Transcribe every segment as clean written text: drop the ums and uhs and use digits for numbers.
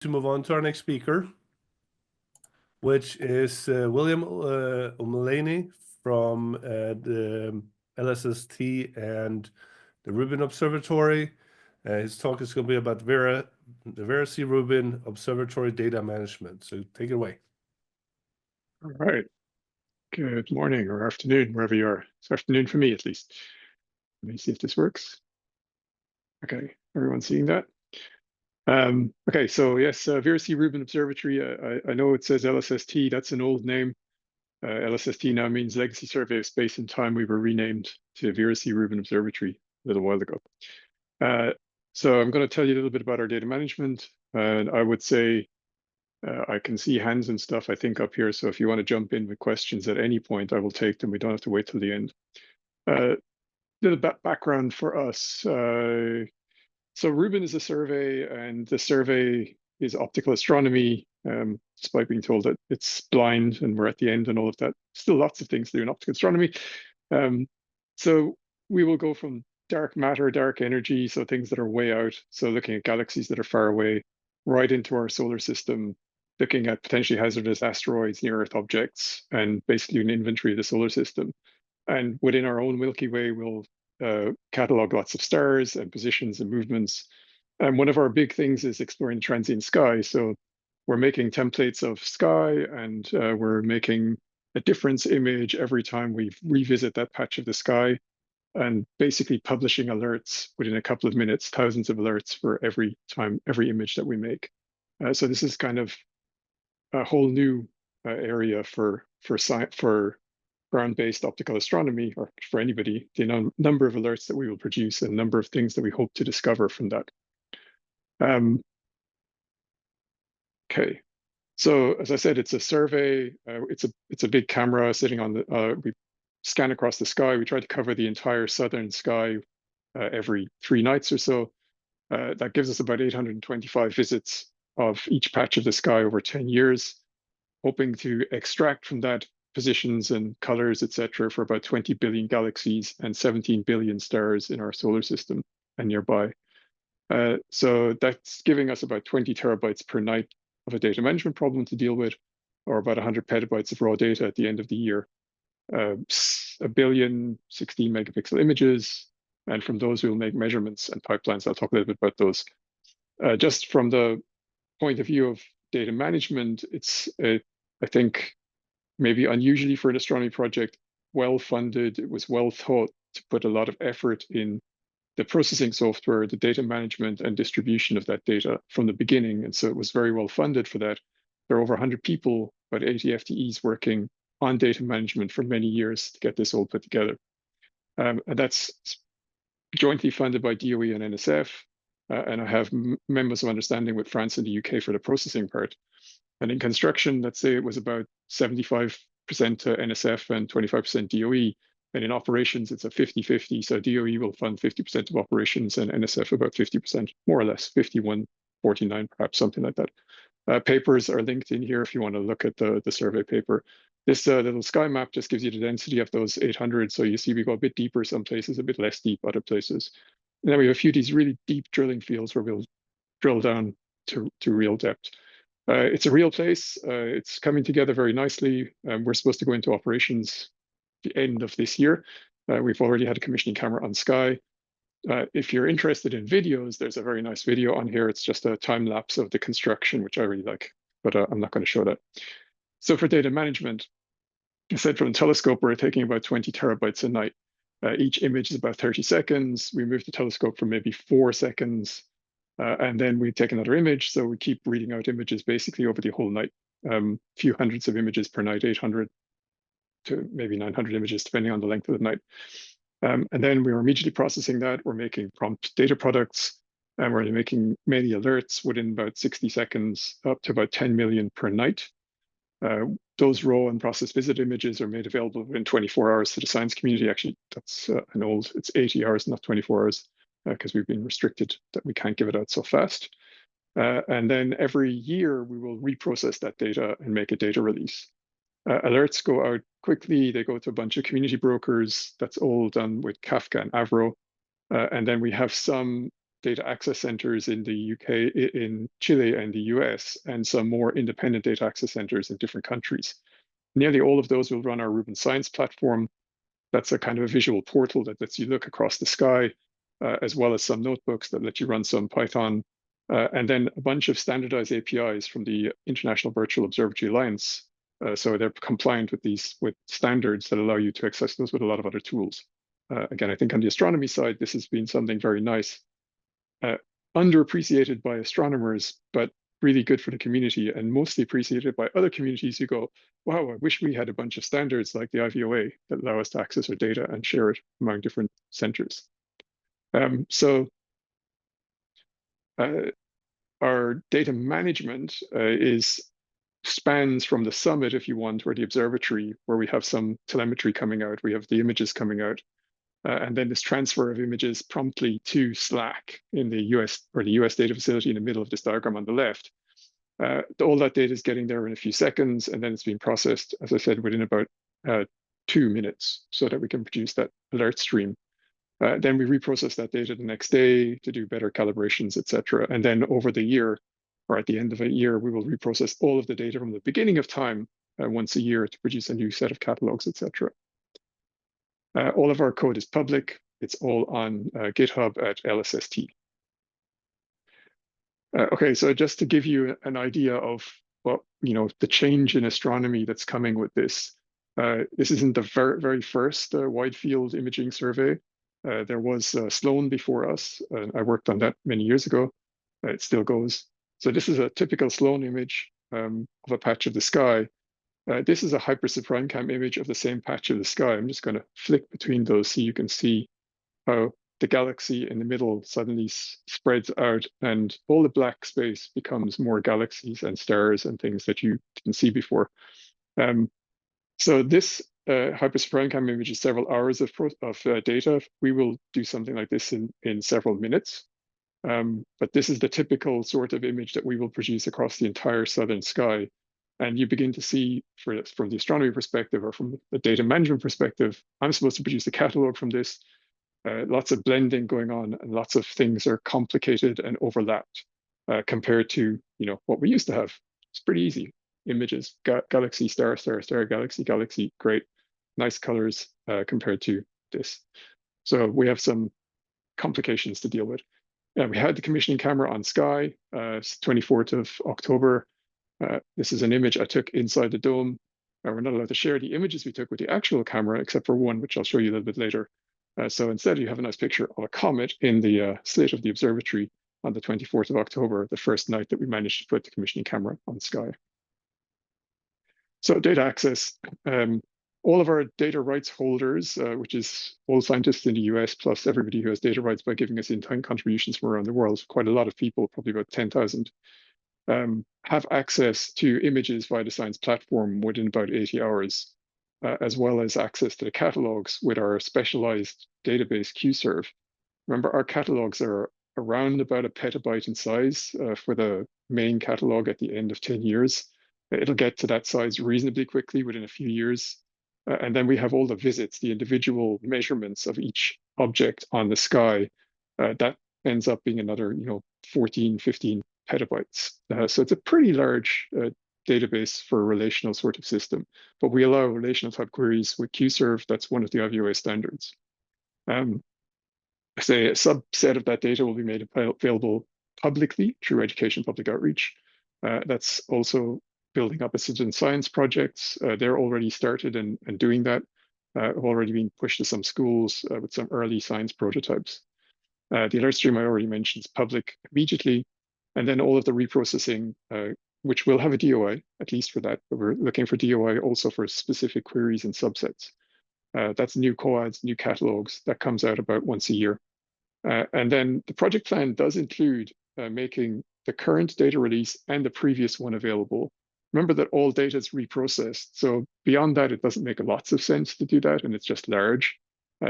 to move on to our next speaker, which is William O'Malley from the LSST and the Rubin Observatory. His talk is going to be about the Vera C Rubin Observatory Data Management. So take it away. All right. Good morning or afternoon, wherever you are. It's afternoon for me, at least. Let me see if this works. Okay, everyone seeing that? Okay, so yes, Vera C Rubin Observatory. I know it says LSST. That's an old name. LSST now means Legacy Survey of Space and Time. We were renamed to Vera C Rubin Observatory a little while ago. So I'm going to tell you a little bit about our data management. And I would say I can see hands and stuff, I think, up here. So if you want to jump in with questions at any point, I will take them. We don't have to wait till the end. Little background for us. So Rubin is a survey, and the survey is optical astronomy, despite being told that it's blind and we're at the end and all of that. Still lots of things to do in optical astronomy. So we will go from dark matter, dark energy, so things that are way out, so looking at galaxies that are far away, right into our solar system, looking at potentially hazardous asteroids, near-Earth objects, and basically an inventory of the solar system. And within our own Milky Way, we'll catalog lots of stars and positions and movements. And one of our big things is exploring transient sky. So we're making templates of sky, and we're making a difference image every time we revisit that patch of the sky, and basically publishing alerts within a couple of minutes, thousands of alerts for every image that we make. So this is kind of a whole new area for ground-based optical astronomy, or for anybody, the number of alerts that we will produce and number of things that we hope to discover from that. Okay, so as I said, it's a survey. It's a big camera sitting on the. We scan across the sky. We try to cover the entire southern sky every 3 nights or so. That gives us about 825 visits of each patch of the sky over 10 years, hoping to extract from that positions and colors, etc., for about 20 billion galaxies and 17 billion stars in our solar system and nearby. So that's giving us about 20 terabytes per night of a data management problem to deal with, or about 100 petabytes of raw data at the end of the year. 1 billion 16 megapixel images, and from those we'll make measurements and pipelines. I'll talk a little bit about those. Just from the point of view of data management, it's, I think, maybe unusually for an astronomy project, well-funded. It was well thought to put a lot of effort in the processing software, the data management and distribution of that data from the beginning. And so it was very well funded for that. There are over 100 people, about 80 FTEs working on data management for many years to get this all put together. And that's jointly funded by DOE and NSF. And I have members of understanding with France and the UK for the processing part. And in construction, let's say it was about 75% to NSF and 25% DOE. And in operations, it's a 50-50. So DOE will fund 50% of operations and NSF about 50%, more or less, 51-49, perhaps, something like that. Papers are linked in here if you want to look at the survey paper. This little sky map just gives you the density of those 800. So you see we go a bit deeper some places, a bit less deep other places. And then we have a few of these really deep drilling fields where we'll drill down to real depth. It's a real place. It's coming together very nicely. We're supposed to go into operations the end of this year. We've already had a commissioning camera on Sky. If you're interested in videos, there's a very nice video on here. It's just a time lapse of the construction, which I really like, but I'm not going to show that. So for data management, I said from the telescope, we're taking about 20 terabytes a night. Each image is about 30 seconds. We move the telescope for maybe 4 seconds, and then we take another image. So we keep reading out images basically over the whole night. Few hundreds of images per night, 800 to maybe 900 images, depending on the length of the night. And then we're immediately processing that. We're making prompt data products, and we're making many alerts within about 60 seconds, up to about 10 million per night. Those raw and processed visit images are made available within 24 hours to the science community. Actually, that's it's 80 hours, not 24 hours, because we've been restricted that we can't give it out so fast. And then every year we will reprocess that data and make a data release. Alerts go out quickly. They go to a bunch of community brokers. That's all done with Kafka and Avro. And then we have some data access centers in the UK, in Chile and the US, and some more independent data access centers in different countries. Nearly all of those will run our Rubin Science platform. That's a kind of a visual portal that lets you look across the sky, as well as some notebooks that let you run some Python, and then a bunch of standardized APIs from the International Virtual Observatory Alliance. So they're compliant with standards that allow you to access those with a lot of other tools. Again, I think on the astronomy side, this has been something very nice, underappreciated by astronomers, but really good for the community, and mostly appreciated by other communities who go, wow, I wish we had a bunch of standards like the IVOA that allow us to access our data and share it among different centers. Our data management spans from the summit, if you want, or the observatory, where we have some telemetry coming out, we have the images coming out, and then this transfer of images promptly to Slack in the US, or the US data facility in the middle of this diagram on the left. All that data is getting there in a few seconds, and then it's being processed, as I said, within about 2 minutes, so that we can produce that alert stream. Then we reprocess that data the next day to do better calibrations, etc. And then over the year, or at the end of a year, we will reprocess all of the data from the beginning of time once a year to produce a new set of catalogs, etc. All of our code is public. It's all on GitHub at LSST. Okay, so just to give you an idea of what, the change in astronomy that's coming with this. This isn't the very first wide field imaging survey. There was Sloan before us. I worked on that many years ago. It still goes. So this is a typical Sloan image of a patch of the sky. This is a hypersynchronous prime cam image of the same patch of the sky. I'm just going to flick between those so you can see how the galaxy in the middle suddenly spreads out, and all the black space becomes more galaxies and stars and things that you didn't see before. So this hypersynchronous prime cam image is several hours of data. We will do something like this in several minutes. But this is the typical sort of image that we will produce across the entire southern sky. And you begin to see, from the astronomy perspective or from the data management perspective, I'm supposed to produce a catalog from this. Lots of blending going on, and lots of things are complicated and overlapped compared to what we used to have. It's pretty easy. Images, galaxy, star, star, star, galaxy, galaxy, great, nice colors compared to this. So we have some complications to deal with. We had the commissioning camera on Sky, 24th of October. This is an image I took inside the dome. We're not allowed to share the images we took with the actual camera, except for one, which I'll show you a little bit later. So instead, you have a nice picture of a comet in the slit of the observatory on the 24th of October, the first night that we managed to put the commissioning camera on Sky. So data access. All of our data rights holders, which is all scientists in the US, plus everybody who has data rights by giving us in-kind contributions from around the world, quite a lot of people, probably about 10,000, have access to images via the science platform within about 80 hours, as well as access to the catalogs with our specialized database QServe. Remember, our catalogs are around about a petabyte in size for the main catalog at the end of 10 years. It'll get to that size reasonably quickly within a few years. And then we have all the visits, the individual measurements of each object on the sky. That ends up being another, 14, 15 petabytes. So it's a pretty large database for a relational sort of system. But we allow relational type queries with QServe. That's one of the IVOA standards. Say a subset of that data will be made available publicly through education public outreach. That's also building up a citizen science projects. They're already started and doing that. Have already been pushed to some schools with some early science prototypes. The alert stream I already mentioned is public immediately. And then all of the reprocessing, which will have a DOI, at least for that, but we're looking for DOI also for specific queries and subsets. That's new coads, new catalogs, that comes out about once a year. And then the project plan does include making the current data release and the previous one available. Remember that all data is reprocessed. So beyond that, it doesn't make lots of sense to do that, and it's just large.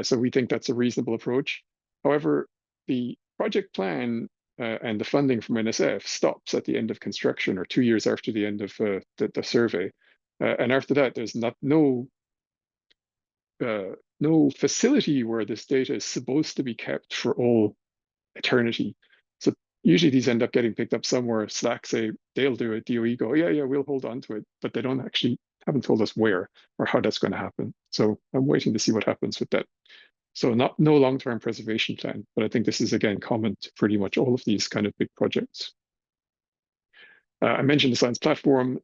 So we think that's a reasonable approach. However, the project plan and the funding from NSF stops at the end of construction or 2 years after the end of the survey. And after that, there's no facility where this data is supposed to be kept for all eternity. So usually these end up getting picked up somewhere. Slack say they'll do it. DOE go, yeah, we'll hold on to it, but they haven't told us where or how that's going to happen. So I'm waiting to see what happens with that. So no long-term preservation plan, but I think this is again common to pretty much all of these kind of big projects. I mentioned the science platform.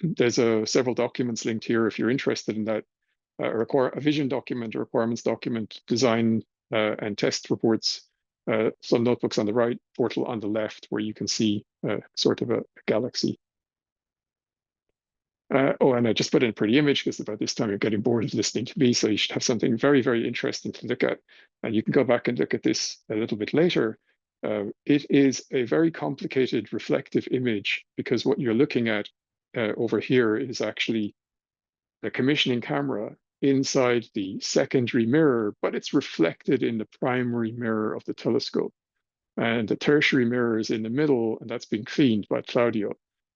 There's several documents linked here if you're interested in that. A vision document, a requirements document, design and test reports, some notebooks on the right, portal on the left, where you can see sort of a galaxy. And I just put in a pretty image because about this time you're getting bored of listening to me, so you should have something very, very interesting to look at. And you can go back and look at this a little bit later. It is a very complicated reflective image because what you're looking at over here is actually the commissioning camera inside the secondary mirror, but it's reflected in the primary mirror of the telescope. And the tertiary mirror is in the middle, and that's been cleaned by Claudio.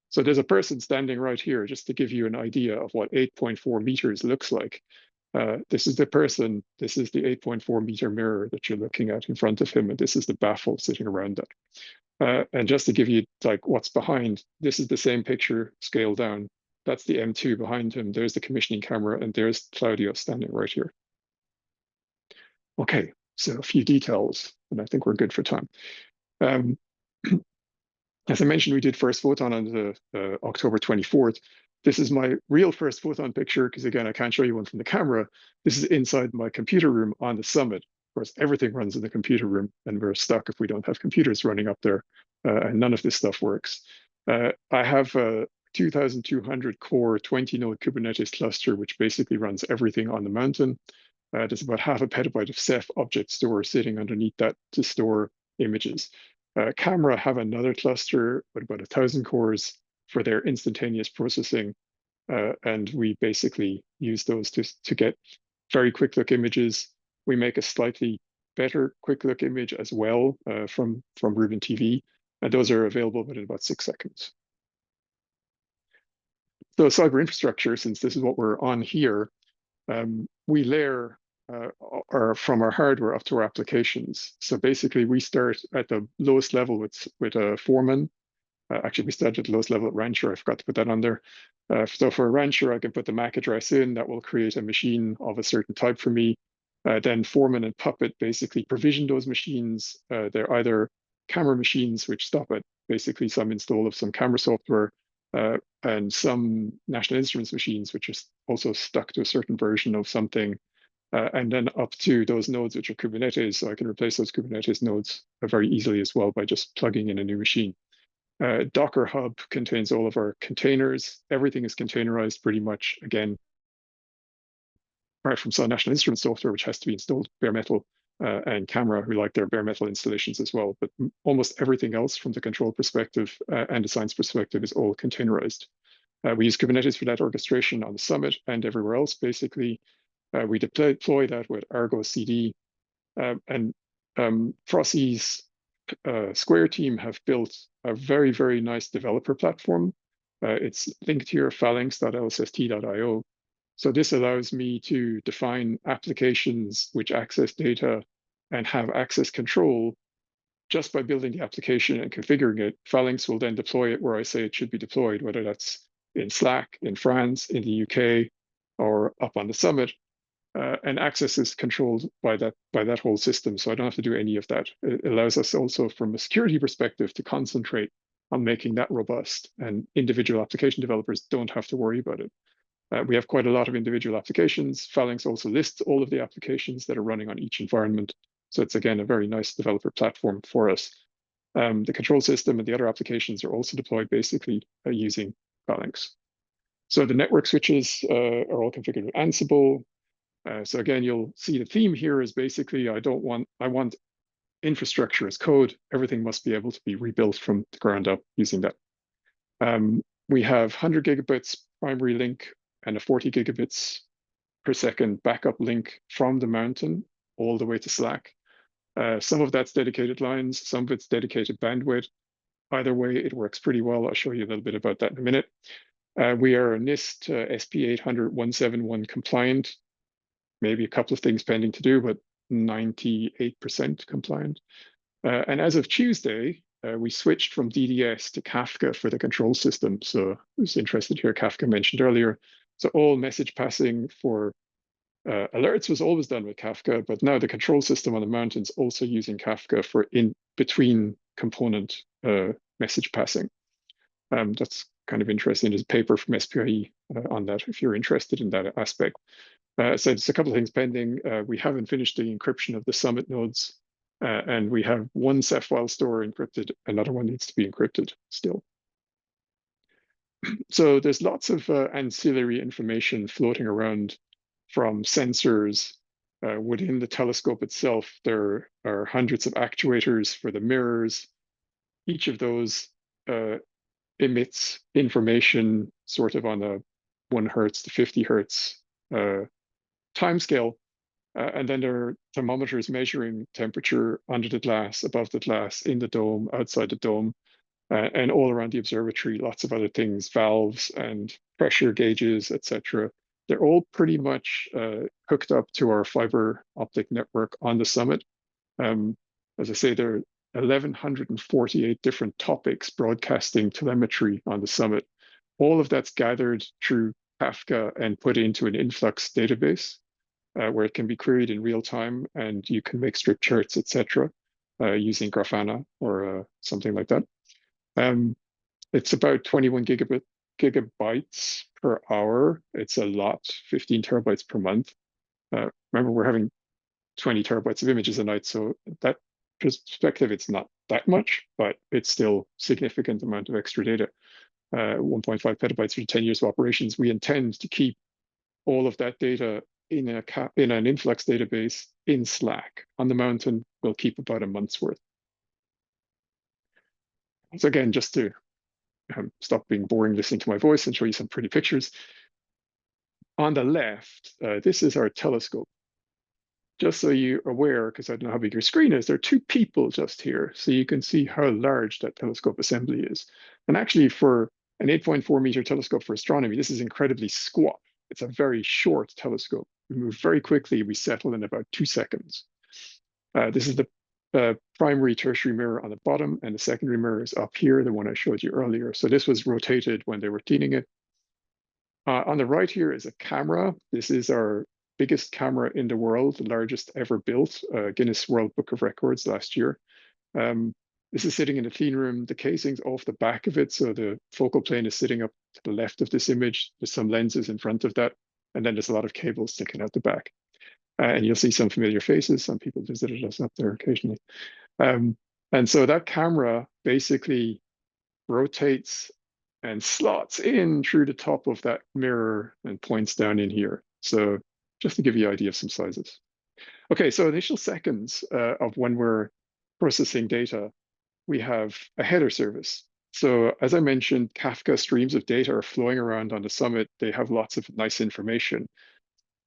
So there's a person standing right here, just to give you an idea of what 8.4 meters looks like. This is the person, this is the 8.4 meter mirror that you're looking at in front of him, and this is the baffle sitting around that. And just to give you like what's behind, this is the same picture scaled down. That's the M2 behind him. There's the commissioning camera, and there's Claudio standing right here. Okay, so a few details, and I think we're good for time. As I mentioned, we did first photon on the October 24th. This is my real first photon picture, because again, I can't show you one from the camera. This is inside my computer room on the summit. Of course, everything runs in the computer room, and we're stuck if we don't have computers running up there, and none of this stuff works. I have a 2,200 core 20-node Kubernetes cluster, which basically runs everything on the mountain. There's about half a petabyte of Ceph object store sitting underneath that to store images. Camera have another cluster with about 1,000 cores for their instantaneous processing. And we basically use those to get very quick look images. We make a slightly better quick look image as well from Rubin TV. And those are available within about 6 seconds. So cyber infrastructure, since this is what we're on here, we layer from our hardware up to our applications. So basically, we start at the lowest level with a Foreman. Actually, we started at the lowest level at Rancher. I forgot to put that on there. So for a Rancher, I can put the MAC address in. That will create a machine of a certain type for me. Then Foreman and Puppet basically provision those machines. They're either camera machines, which stop at basically some install of some camera software, and some National Instruments machines, which are also stuck to a certain version of something. And then up to those nodes, which are Kubernetes. So I can replace those Kubernetes nodes very easily as well by just plugging in a new machine. Docker Hub contains all of our containers. Everything is containerized pretty much, again, apart from some National Instruments software, which has to be installed bare metal, and Camera, who like their bare metal installations as well. But almost everything else from the control perspective and the science perspective is all containerized. We use Kubernetes for that orchestration on the summit and everywhere else, basically. We deploy that with Argo CD. And Frossy's Square team have built a very, very nice developer platform. It's linked here, phalanx.lsst.io. So this allows me to define applications which access data and have access control just by building the application and configuring it. Phalanx will then deploy it where I say it should be deployed, whether that's in Slack, in France, in the UK, or up on the summit. And access is controlled by that whole system, so I don't have to do any of that. It allows us also, from a security perspective, to concentrate on making that robust, and individual application developers don't have to worry about it. We have quite a lot of individual applications. Phalanx also lists all of the applications that are running on each environment, so it's again a very nice developer platform for us. The control system and the other applications are also deployed basically using Phalanx. So the network switches are all configured with Ansible. So again, you'll see the theme here is basically I want infrastructure as code. Everything must be able to be rebuilt from the ground up using that. We have 100 gigabits primary link and a 40 gigabits per second backup link from the mountain all the way to Slack. Some of that's dedicated lines, some of it's dedicated bandwidth. Either way, it works pretty well. I'll show you a little bit about that in a minute. We are NIST SP 800-171 compliant. Maybe a couple of things pending to do, but 98% compliant. And as of Tuesday, we switched from DDS to Kafka for the control system. So I was interested here, Kafka mentioned earlier. So all message passing for alerts was always done with Kafka, but now the control system on the mountain's also using Kafka for in between component message passing. That's kind of interesting. There's a paper from SPIE on that if you're interested in that aspect. So it's a couple of things pending. We haven't finished the encryption of the Summit nodes, and we have one Ceph file store encrypted. Another one needs to be encrypted still. So there's lots of ancillary information floating around from sensors within the telescope itself. There are hundreds of actuators for the mirrors. Each of those emits information sort of on a 1 hertz to 50 hertz timescale. And then there are thermometers measuring temperature under the glass, above the glass, in the dome, outside the dome, and all around the observatory, lots of other things, valves and pressure gauges, etc. They're all pretty much hooked up to our fiber optic network on the summit. As I say, there are 1,148 different topics broadcasting telemetry on the summit. All of that's gathered through Kafka and put into an influx database where it can be queried in real time, and you can make strip charts, etc., using Grafana or something like that. It's about 21 gigabytes per hour. It's a lot, 15 terabytes per month. Remember, we're having 20 terabytes of images a night, so that perspective, it's not that much, but it's still significant amount of extra data. 1.5 petabytes for 10 years of operations. We intend to keep all of that data in an influx database in Slack. On the mountain, we'll keep about a month's worth. So again, just to stop being boring listening to my voice and show you some pretty pictures. On the left, this is our telescope. Just so you're aware, because I don't know how big your screen is, there are 2 people just here. So you can see how large that telescope assembly is. And actually for an 8.4 meter telescope for astronomy, this is incredibly squat. It's a very short telescope. We move very quickly. We settle in about 2 seconds. This is the primary tertiary mirror on the bottom, and the secondary mirror is up here, the one I showed you earlier. So this was rotated when they were cleaning it. On the right here is a camera. This is our biggest camera in the world, the largest ever built, Guinness World Book of Records last year. This is sitting in the clean room. The casing's off the back of it, so the focal plane is sitting up to the left of this image. There's some lenses in front of that, and then there's a lot of cables sticking out the back. And you'll see some familiar faces. Some people visited us up there occasionally. And so that camera basically rotates and slots in through the top of that mirror and points down in here. So just to give you an idea of some sizes. Okay, so initial seconds of when we're processing data, we have a header service. So as I mentioned, Kafka streams of data are flowing around on the summit. They have lots of nice information.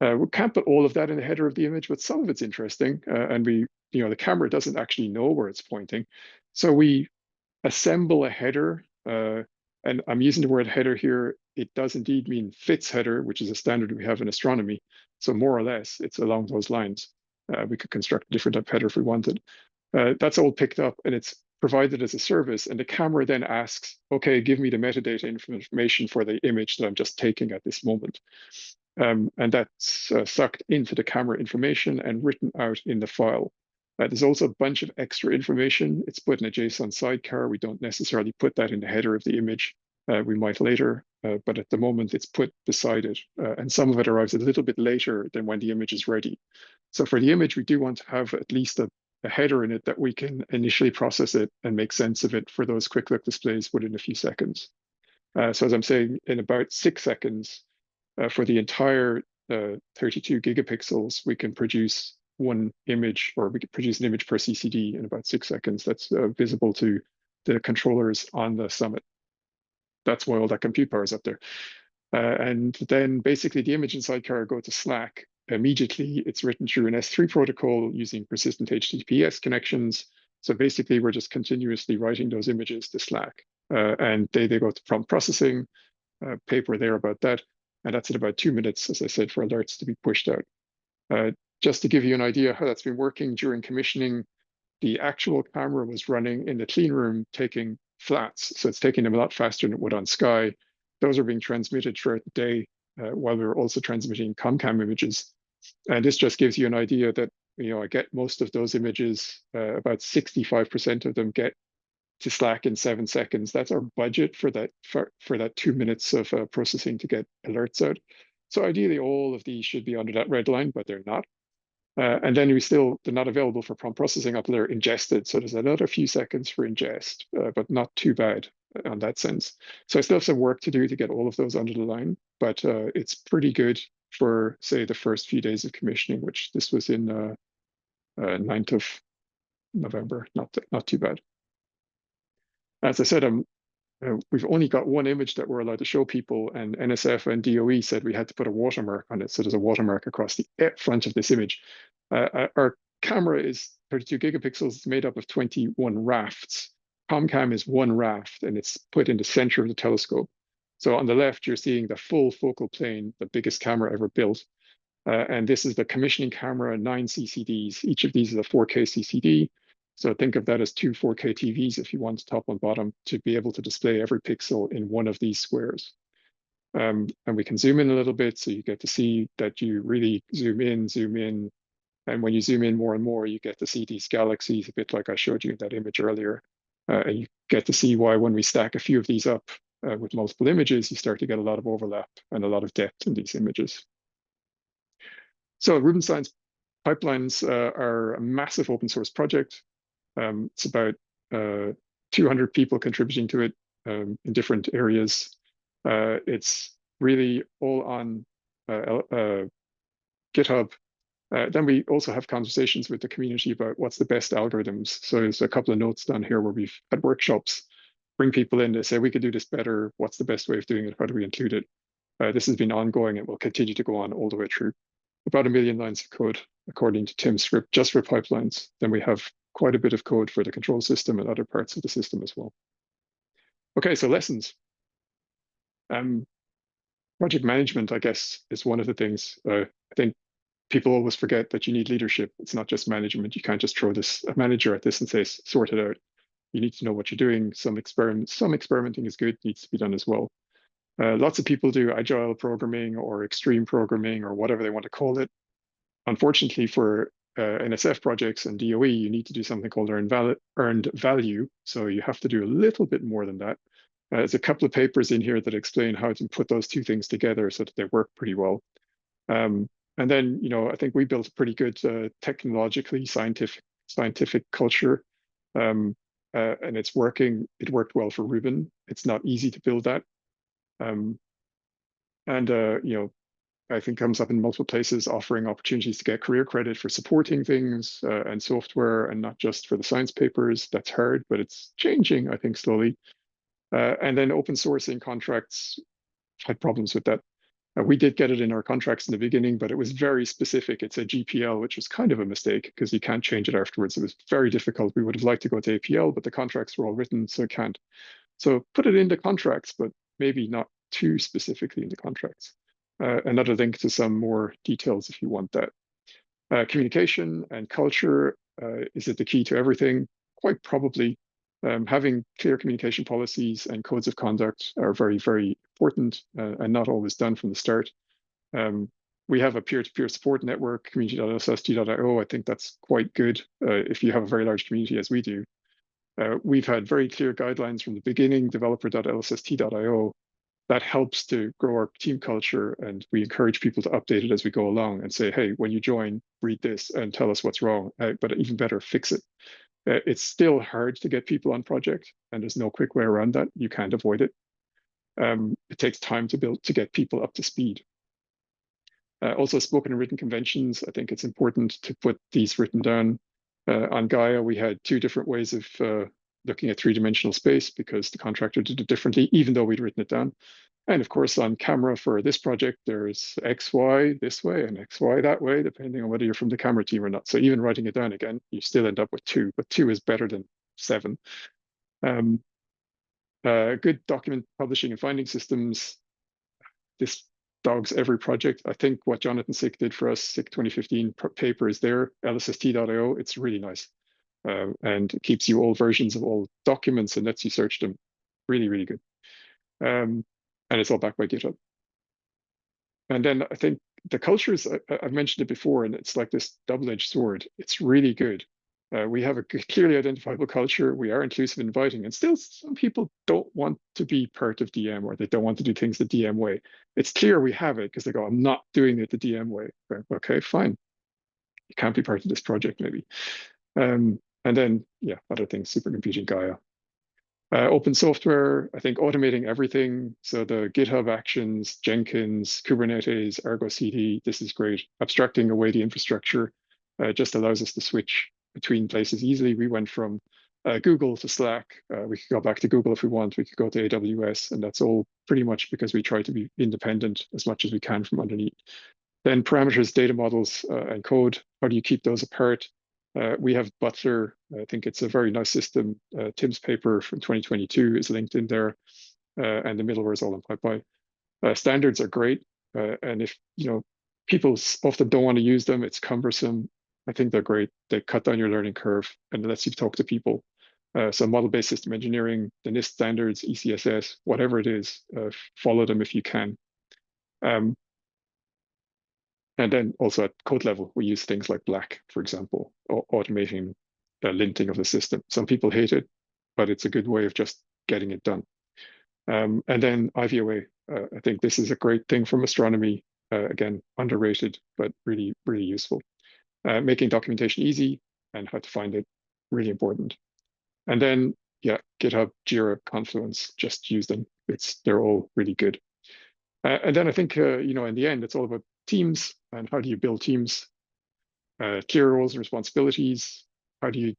We can't put all of that in the header of the image, but some of it's interesting. And the camera doesn't actually know where it's pointing. So we assemble a header, and I'm using the word header here. It does indeed mean FITS header, which is a standard we have in astronomy. So more or less, it's along those lines. We could construct a different type of header if we wanted. That's all picked up, and it's provided as a service. And the camera then asks, okay, give me the metadata information for the image that I'm just taking at this moment. And that's sucked into the camera information and written out in the file. There's also a bunch of extra information. It's put in a JSON sidecar. We don't necessarily put that in the header of the image. We might later, but at the moment it's put beside it. And some of it arrives a little bit later than when the image is ready. So for the image, we do want to have at least a header in it that we can initially process it and make sense of it for those quick look displays within a few seconds. So as I'm saying, in about 6 seconds, for the entire 32 gigapixels, we can produce one image, or we could produce an image per CCD in about 6 seconds that's visible to the controllers on the summit. That's why all that compute power is up there. And then basically the image and sidecar go to Slack. Immediately, it's written through an S3 protocol using persistent HTTPS connections. So basically, we're just continuously writing those images to Slack. And they go to prompt processing, paper there about that. And that's at about 2 minutes, as I said, for alerts to be pushed out. Just to give you an idea how that's been working during commissioning, the actual camera was running in the clean room taking flats. So it's taking them a lot faster than it would on Sky. Those are being transmitted throughout the day while we were also transmitting ComCam images. And this just gives you an idea that, I get most of those images, about 65% of them get to Slack in 7 seconds. That's our budget for that for that 2 minutes of processing to get alerts out. So ideally, all of these should be under that red line, but they're not. And then they're not available for prompt processing until they're ingested. So there's another few seconds for ingest, but not too bad on that sense. So I still have some work to do to get all of those under the line, but it's pretty good for, say, the first few days of commissioning, which this was in 9th of November. Not too bad. As I said, we've only got one image that we're allowed to show people, and NSF and DOE said we had to put a watermark on it. So there's a watermark across the front of this image. Our camera is 32 gigapixels. It's made up of 21 rafts. ComCam is one raft, and it's put in the center of the telescope. So on the left, you're seeing the full focal plane, the biggest camera ever built. And this is the commissioning camera, 9 CCDs. Each of these is a 4K CCD. So think of that as 2 4K TVs if you want top and bottom to be able to display every pixel in one of these squares. And we can zoom in a little bit so you get to see that you really zoom in. And when you zoom in more and more, you get to see these galaxies, a bit like I showed you in that image earlier. And you get to see why when we stack a few of these up with multiple images, you start to get a lot of overlap and a lot of depth in these images. So Rubin Science Pipelines are a massive open source project. It's about 200 people contributing to it in different areas. It's really all on GitHub. Then we also have conversations with the community about what's the best algorithms. So there's a couple of notes down here where we've had workshops, bring people in to say, we could do this better. What's the best way of doing it? How do we include it? This has been ongoing and will continue to go on all the way through. About 1 million lines of code, according to Tim's script, just for pipelines. Then we have quite a bit of code for the control system and other parts of the system as well. Okay, so lessons. Project management, I guess, is one of the things. I think people always forget that you need leadership. It's not just management. You can't just throw a manager at this and say, sort it out. You need to know what you're doing. Some experimenting is good, needs to be done as well. Lots of people do agile programming or extreme programming or whatever they want to call it. Unfortunately, for NSF projects and DOE, you need to do something called earned value. So you have to do a little bit more than that. There's a couple of papers in here that explain how to put those two things together so that they work pretty well. And then, I think we built a pretty good technologically scientific culture. And it's working. It worked well for Rubin. It's not easy to build that. I think comes up in multiple places, offering opportunities to get career credit for supporting things and software, and not just for the science papers. That's hard, but it's changing, I think, slowly. And then open sourcing contracts, had problems with that. We did get it in our contracts in the beginning, but it was very specific. It's a GPL, which was kind of a mistake because you can't change it afterwards. It was very difficult. We would have liked to go to APL, but the contracts were all written, so it can't. So put it into contracts, but maybe not too specifically in the contracts. Another link to some more details if you want that. Communication and culture, is it the key to everything? Quite probably. Having clear communication policies and codes of conduct are very, very important and not always done from the start. We have a peer-to-peer support network, community.lssd.io. I think that's quite good if you have a very large community as we do. We've had very clear guidelines from the beginning, developer.lsst.io. That helps to grow our team culture, and we encourage people to update it as we go along and say, hey, when you join, read this and tell us what's wrong, but even better, fix it. It's still hard to get people on project, and there's no quick way around that. You can't avoid it. It takes time to get people up to speed. Also, spoken and written conventions. I think it's important to put these written down. On Gaia, we had 2 different ways of looking at 3-dimensional space because the contractor did it differently, even though we'd written it down. And of course, on camera for this project, there's XY this way and XY that way, depending on whether you're from the camera team or not. So even writing it down again, you still end up with 2, but 2 is better than 7. Good document publishing and finding systems. This dogs every project. I think what Jonathan Sick did for us, Sick 2015 paper is there, lsst.io. It's really nice. and it keeps you all versions of all documents and lets you search them. Really, really good. And it's all backed by GitHub. And then I think the cultures, I've mentioned it before, and it's like this double-edged sword. It's really good. We have a clearly identifiable culture. We are inclusive and inviting, and still some people don't want to be part of DM, or they don't want to do things the DM way. It's clear we have it because they go, I'm not doing it the DM way. Okay, fine. You can't be part of this project maybe. And then, yeah, other things, supercomputing Gaia. Open software, I think automating everything. So the GitHub Actions, Jenkins, Kubernetes, Argo CD, this is great. Abstracting away the infrastructure just allows us to switch between places easily. We went from Google to Slack. We could go back to Google if we want. We could go to AWS, and that's all pretty much because we try to be independent as much as we can from underneath. Then parameters, data models, and code. How do you keep those apart? We have Butler. I think it's a very nice system. Tim's paper from 2022 is linked in there, and the middleware is all in PyPy. Standards are great, and if people often don't want to use them, it's cumbersome. I think they're great. They cut down your learning curve and it lets you talk to people. So model-based system engineering, the NIST standards, ECSS, whatever it is, follow them if you can. And then also at code level, we use things like Black, for example, or automating the linting of the system. Some people hate it, but it's a good way of just getting it done. And then IVOA, I think this is a great thing from astronomy. Again, underrated, but really, really useful. Making documentation easy and how to find it, really important. And then, yeah, GitHub, Jira, Confluence, just use them. They're all really good. And then I think, in the end, it's all about teams and how do you build teams, clear roles and responsibilities. How do you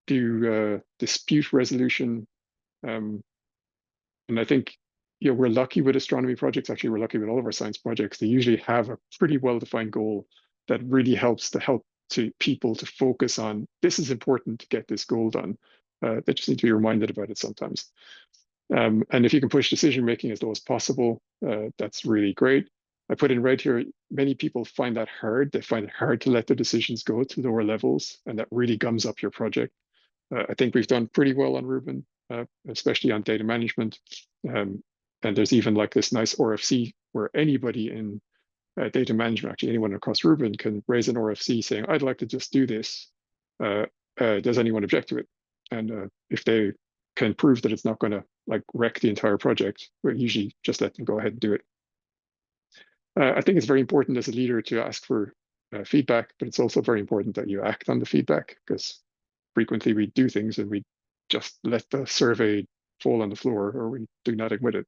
do dispute resolution? And I think, we're lucky with astronomy projects. Actually, we're lucky with all of our science projects. They usually have a pretty well-defined goal that really helps to people to focus on, this is important to get this goal done. They just need to be reminded about it sometimes. And if you can push decision-making as low as possible, that's really great. I put in red here, many people find that hard. They find it hard to let their decisions go to lower levels, and that really gums up your project. I think we've done pretty well on Rubin, especially on data management. And there's even like this nice RFC where anybody in data management, actually anyone across Rubin, can raise an RFC saying, I'd like to just do this. Does anyone object to it? And if they can prove that it's not going to wreck the entire project, we usually just let them go ahead and do it. I think it's very important as a leader to ask for feedback, but it's also very important that you act on the feedback, because frequently we do things and we just let the survey fall on the floor, or we do nothing with it.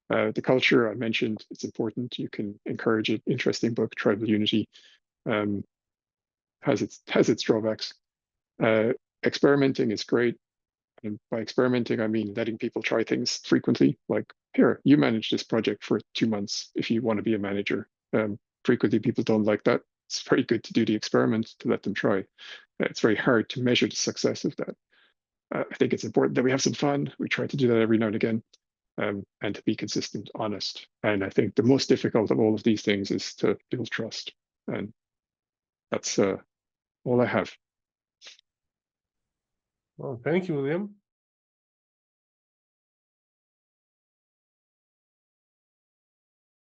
The culture I mentioned, it's important. You can encourage it. Interesting book, Tribal Unity, has its drawbacks. Experimenting is great. And by experimenting, I mean letting people try things frequently. Like, here, you manage this project for 2 months if you want to be a manager. Frequently, people don't like that. It's very good to do the experiment, to let them try. It's very hard to measure the success of that. I think it's important that we have some fun. We try to do that every now and again, and to be consistent, honest. And I think the most difficult of all of these things is to build trust. And that's all I have. Well, thank you, William.